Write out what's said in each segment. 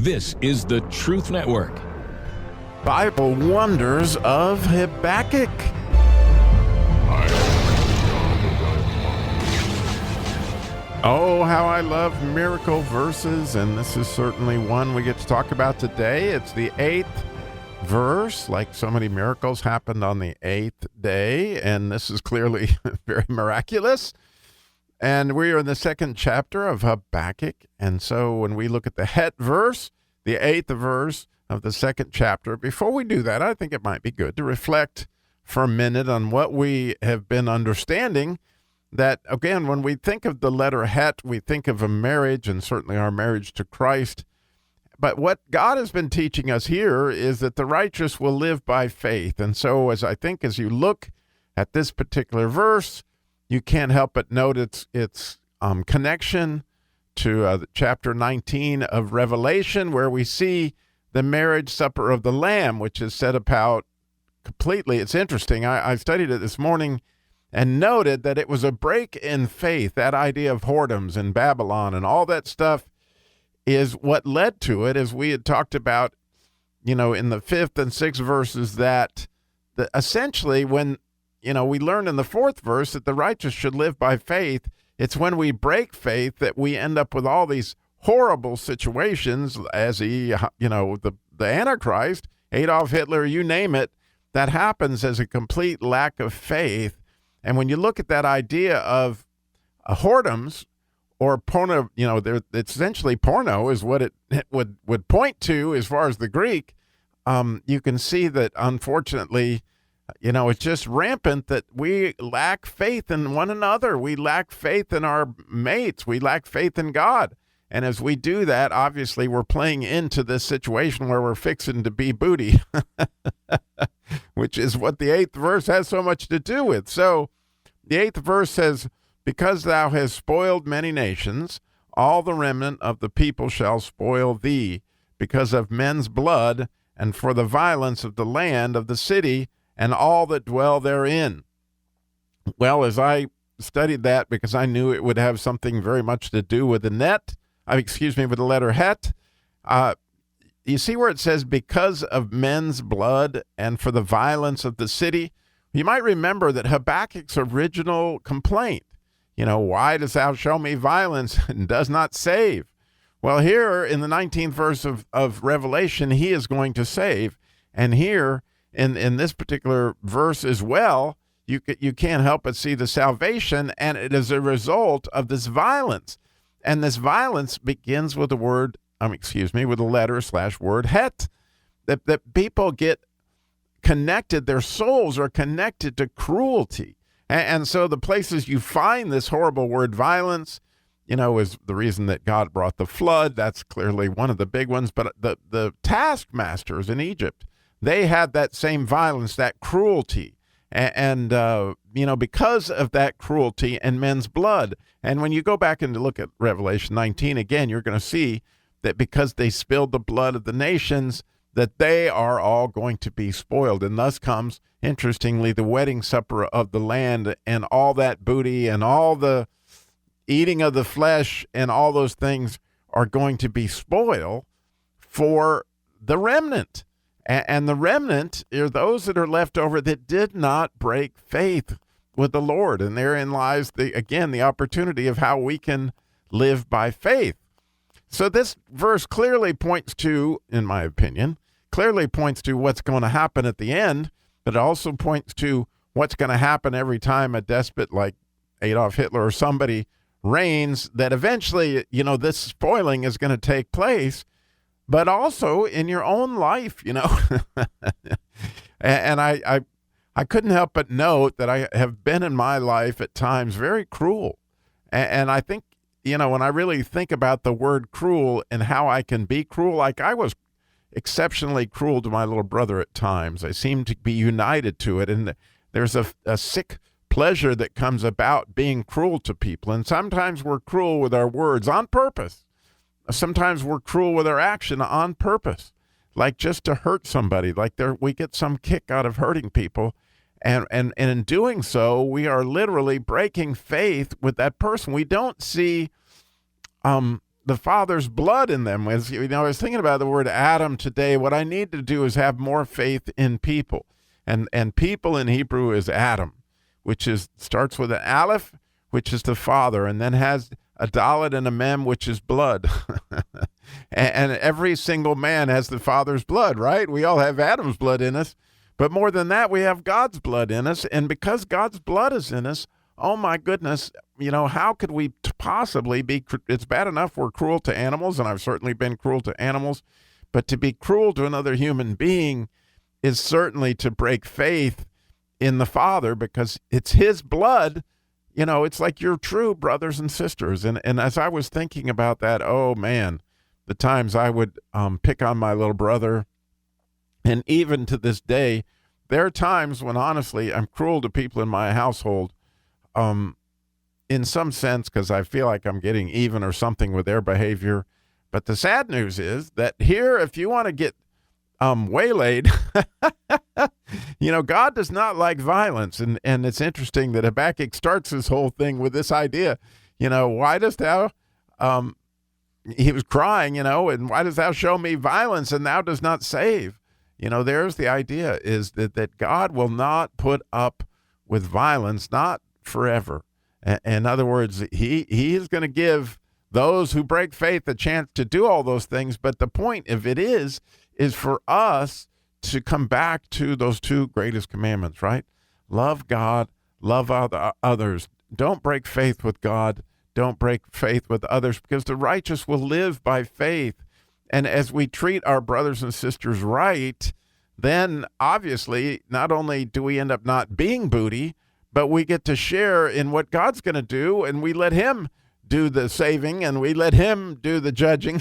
This is the Truth Network. Bible Wonders of Habakkuk. Oh, how I love miracle verses, and this is certainly one we get to talk about today. It's the 8th verse. Like so many miracles happened on the 8th day, and this is clearly very miraculous. And we are in the 2nd chapter of Habakkuk, and so when we look at the het verse, the 8th verse of the 2nd chapter, before we do that, I think it might be good to reflect for a minute on what we have been understanding. That, again, when we think of the letter het, we think of a marriage, and certainly our marriage to Christ. But what God has been teaching us here is that the righteous will live by faith. And so as you look at this particular verse, you can't help but note its connection to chapter 19 of Revelation, where we see the marriage supper of the Lamb, which is set about completely. It's interesting. I studied it this morning and noted that it was a break in faith. That idea of whoredoms in Babylon and all that stuff is what led to it, as we had talked about, in the 5th and 6th verses, that essentially when, we learn in the 4th verse that the righteous should live by faith. It's when we break faith that we end up with all these horrible situations, as the Antichrist, Adolf Hitler, you name it, that happens as a complete lack of faith. And when you look at that idea of whoredoms or porno, it's essentially porno is what it would point to as far as the Greek. You can see that, unfortunately, it's just rampant that we lack faith in one another. We lack faith in our mates. We lack faith in God. And as we do that, obviously, we're playing into this situation where we're fixing to be booty, which is what the 8th verse has so much to do with. So the 8th verse says, "Because thou hast spoiled many nations, all the remnant of the people shall spoil thee, because of men's blood, and for the violence of the land of the city, and all that dwell therein." Well, as I studied that, because I knew it would have something very much to do with with the letter het, you see where it says, "because of men's blood and for the violence of the city." You might remember that Habakkuk's original complaint, why dost thou show me violence and does not save? Well, here in the 19th verse of Revelation, he is going to save. And here in this particular verse as well, you can't help but see the salvation, and it is a result of this violence. And this violence begins with the word, with the letter/word het, that people get connected, their souls are connected to cruelty. And so the places you find this horrible word violence, is the reason that God brought the flood. That's clearly one of the big ones. But the taskmasters in Egypt, they had that same violence, that cruelty. And because of that cruelty and men's blood. And when you go back and look at Revelation 19 again, you're going to see that because they spilled the blood of the nations, that they are all going to be spoiled. And thus comes, interestingly, the wedding supper of the land, and all that booty and all the eating of the flesh and all those things are going to be spoiled for the remnant. And the remnant are those that are left over that did not break faith with the Lord. And therein lies, the opportunity of how we can live by faith. So this verse clearly points to, in my opinion, what's going to happen at the end, but it also points to what's going to happen every time a despot like Adolf Hitler or somebody reigns, that eventually, this spoiling is going to take place, but also in your own life, And I couldn't help but note that I have been in my life at times very cruel. And I think, when I really think about the word cruel and how I can be cruel, like I was exceptionally cruel to my little brother at times. I seem to be united to it. And there's a sick pleasure that comes about being cruel to people. And sometimes we're cruel with our words on purpose. Sometimes we're cruel with our action on purpose, like just to hurt somebody, like we get some kick out of hurting people. And in doing so, we are literally breaking faith with that person. We don't see the Father's blood in them. As I was thinking about the word Adam today. What I need to do is have more faith in people, and people in Hebrew is Adam, which starts with an aleph, which is the Father, and then has a dalet and a mem, which is blood. and every single man has the Father's blood, right? We all have Adam's blood in us, but more than that, we have God's blood in us, and because God's blood is in us, oh my goodness, how could we possibly be? It's bad enough we're cruel to animals, and I've certainly been cruel to animals, but to be cruel to another human being is certainly to break faith in the Father, because it's his blood. It's like you're true brothers and sisters. And as I was thinking about that, oh man, the times I would pick on my little brother, and even to this day, there are times when honestly I'm cruel to people in my household, in some sense, because I feel like I'm getting even or something with their behavior. But the sad news is that here, if you want to get waylaid, God does not like violence. And it's interesting that Habakkuk starts this whole thing with this idea, why dost thou, he was crying, and why dost thou show me violence and thou dost not save? There's the idea is that God will not put up with violence, not forever. In other words, he is going to give those who break faith a chance to do all those things. But the point of it is for us to come back to those two greatest commandments, right? Love God, love others. Don't break faith with God. Don't break faith with others, because the righteous will live by faith. And as we treat our brothers and sisters right, then obviously not only do we end up not being booty, but we get to share in what God's going to do, and we let him do the saving, and we let him do the judging,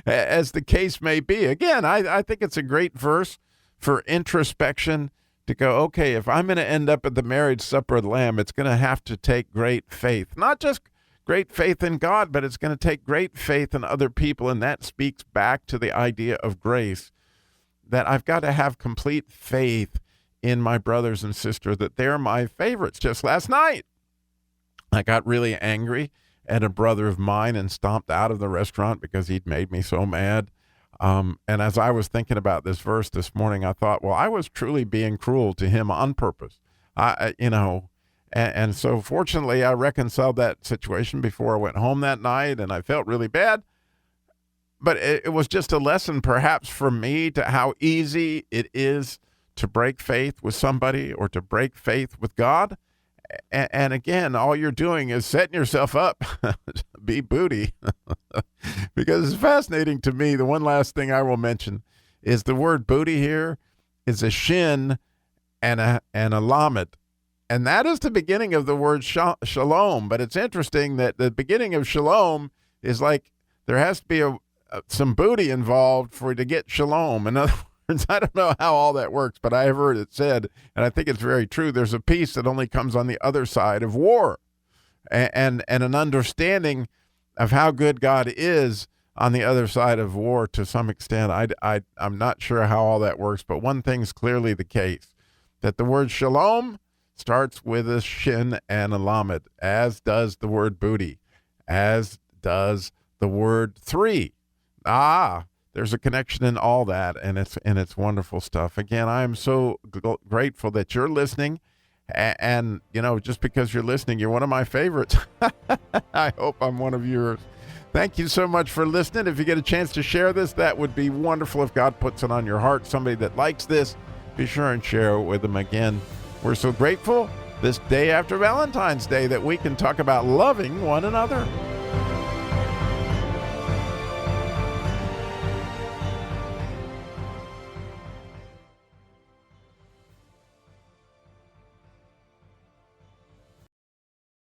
as the case may be. Again, I think it's a great verse for introspection, to go, okay, if I'm going to end up at the marriage supper of the Lamb, it's going to have to take great faith. Not just great faith in God, but it's going to take great faith in other people, and that speaks back to the idea of grace, that I've got to have complete faith in my brothers and sisters, that they're my favorites. Just last night, I got really angry at a brother of mine and stomped out of the restaurant because he'd made me so mad. And as I was thinking about this verse this morning, I thought, well, I was truly being cruel to him on purpose. And so fortunately, I reconciled that situation before I went home that night, and I felt really bad. But it was just a lesson perhaps for me to how easy it is to break faith with somebody or to break faith with God. And again, all you're doing is setting yourself up to be booty. Because it's fascinating to me. The one last thing I will mention is the word booty here is a shin and a lamed. And that is the beginning of the word shalom. But it's interesting that the beginning of shalom is like there has to be some booty involved for you to get shalom. In other words, I don't know how all that works, but I have heard it said, and I think it's very true, there's a peace that only comes on the other side of war, and an understanding of how good God is on the other side of war to some extent. I'm not sure how all that works, but one thing's clearly the case, that the word shalom starts with a shin and a lamed, as does the word booty, as does the word three. There's a connection in all that, and it's wonderful stuff. Again, I am so grateful that you're listening, and just because you're listening, you're one of my favorites. I hope I'm one of yours. Thank you so much for listening. If you get a chance to share this, that would be wonderful. If God puts it on your heart, somebody that likes this, be sure and share it with them. Again, we're so grateful this day after Valentine's Day that we can talk about loving one another.